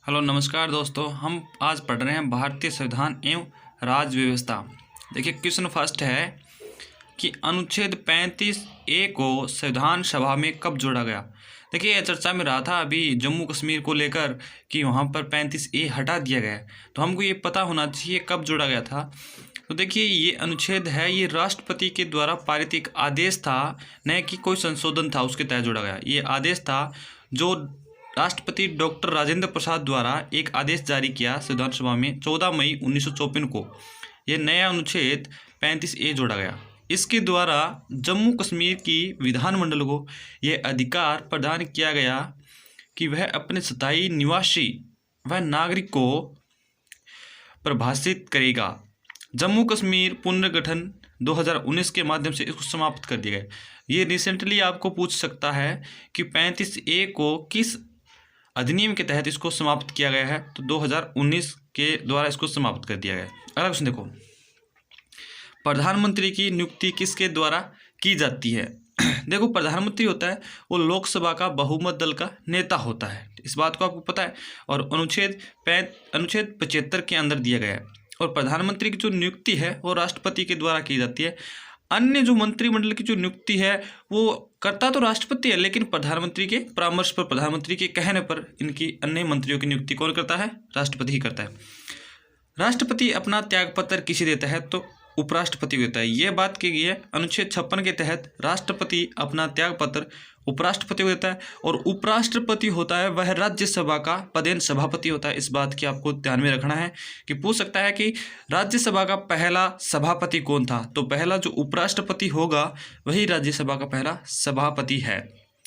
Hello नमस्कार दोस्तों, हम आज पढ़ रहे हैं भारतीय संविधान एवं राज्य व्यवस्था। देखिए क्वेश्चन फर्स्ट है कि अनुच्छेद 35A को संविधान सभा में कब जोड़ा गया। देखिए यह चर्चा में रहा था अभी जम्मू कश्मीर को लेकर कि वहाँ पर 35A हटा दिया गया है, तो हमको ये पता होना चाहिए कब जोड़ा गया था। तो देखिए ये अनुच्छेद है, ये राष्ट्रपति के द्वारा पारित एक आदेश था, न कि कोई संशोधन था उसके तहत जोड़ा गया। ये आदेश था जो राष्ट्रपति डॉक्टर राजेंद्र प्रसाद द्वारा एक आदेश जारी किया संविधान सभा में 14 मई 1954 को। यह नया अनुच्छेद 35A जोड़ा गया। इसके द्वारा जम्मू कश्मीर की विधानमंडल को यह अधिकार प्रदान किया गया कि वह अपने स्थायी निवासी व नागरिक को परिभाषित करेगा। जम्मू कश्मीर पुनर्गठन 2019 के माध्यम से इसको समाप्त कर दिया गया। ये रिसेंटली आपको पूछ सकता है कि 35A को किस अधिनियम के तहत इसको समाप्त किया गया है, तो 2019 के द्वारा इसको समाप्त कर दिया गया है। अगला क्वेश्चन देखो, प्रधानमंत्री की नियुक्ति किसके द्वारा की जाती है। देखो प्रधानमंत्री होता है वो लोकसभा का बहुमत दल का नेता होता है, इस बात को आपको पता है, और अनुच्छेद 75 के अंदर दिया गया है। और प्रधानमंत्री की जो नियुक्ति है वो राष्ट्रपति के द्वारा की जाती है। अन्य जो मंत्रिमंडल की जो नियुक्ति है वो करता तो राष्ट्रपति है, लेकिन प्रधानमंत्री के परामर्श पर, प्रधानमंत्री के कहने पर इनकी अन्य मंत्रियों की नियुक्ति कौन करता है, राष्ट्रपति ही करता है। राष्ट्रपति अपना त्यागपत्र किसे देता है, तो उपराष्ट्रपति देता है। ये बात की गई है अनुच्छेद 56 के तहत राष्ट्रपति अपना त्यागपत्र उपराष्ट्रपति को देता है, और उपराष्ट्रपति होता है वह राज्यसभा का पदेन सभापति होता है। इस बात की आपको ध्यान में रखना है कि पूछ सकता है कि राज्यसभा का पहला सभापति कौन था, तो पहला जो उपराष्ट्रपति होगा वही राज्यसभा का पहला सभापति है।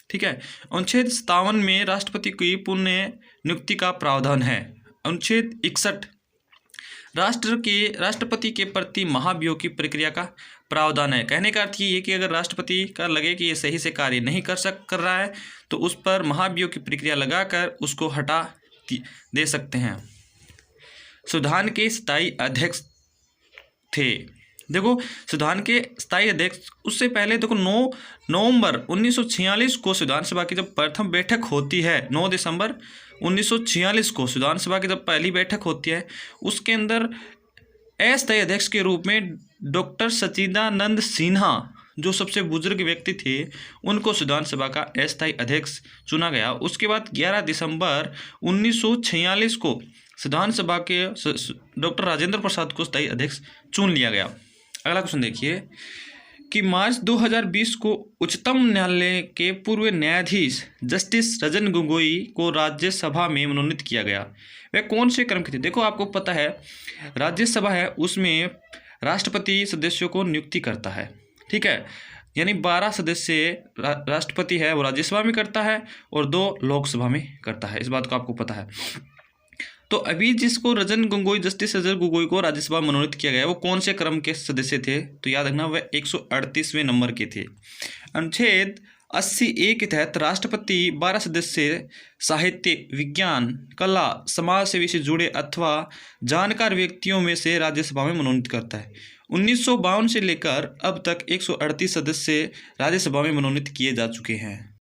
ठीक है। अनुच्छेद 57 में राष्ट्रपति की पुनः नियुक्ति का प्रावधान है। अनुच्छेद 61 राष्ट्रपति के प्रति महाभियोग की प्रक्रिया का प्रावधान है। कहने का अर्थ ये कि अगर राष्ट्रपति का लगे कि ये सही से कार्य नहीं कर रहा है तो उस पर महाभियोग की प्रक्रिया लगाकर उसको हटा दे सकते हैं। संविधान के स्थायी अध्यक्ष थे। देखो संविधान के स्थायी अध्यक्ष, उससे पहले देखो 9 नवंबर 1946 को संविधान सभा की जब प्रथम बैठक होती है, 9 दिसंबर 1946 को संविधान सभा की जब पहली बैठक होती है, उसके अंदर अस्थायी अध्यक्ष के रूप में डॉक्टर सच्चिदानंद सिन्हा जो सबसे बुजुर्ग व्यक्ति थे उनको संविधान सभा का अस्थायी अध्यक्ष चुना गया। उसके बाद 11 दिसंबर 1946 को संविधान सभा के डॉक्टर राजेंद्र प्रसाद को स्थायी अध्यक्ष चुन लिया गया। अगला क्वेश्चन देखिए कि मार्च 2020 को उच्चतम न्यायालय के पूर्व न्यायाधीश जस्टिस रंजन गोगोई को राज्यसभा में मनोनीत किया गया। वह कौन से क्रम के थे। देखो आपको पता है राज्यसभा है उसमें राष्ट्रपति सदस्यों को नियुक्ति करता है। ठीक है, यानी 12 सदस्य राष्ट्रपति है वो राज्यसभा में करता है और 2 लोकसभा में करता है, इस बात को आपको पता है। तो अभी जिसको जस्टिस रंजन गोगोई को राज्यसभा मनोनीत किया गया वो कौन से क्रम के सदस्य थे, तो याद रखना वह 138वें नंबर के थे। अनुच्छेद 80A के तहत राष्ट्रपति 12 सदस्य साहित्य, विज्ञान, कला, समाज सेवी से जुड़े अथवा जानकार व्यक्तियों में से राज्यसभा में मनोनीत करता है। 1952 से लेकर अब तक 138 सदस्य राज्यसभा में मनोनीत किए जा चुके हैं।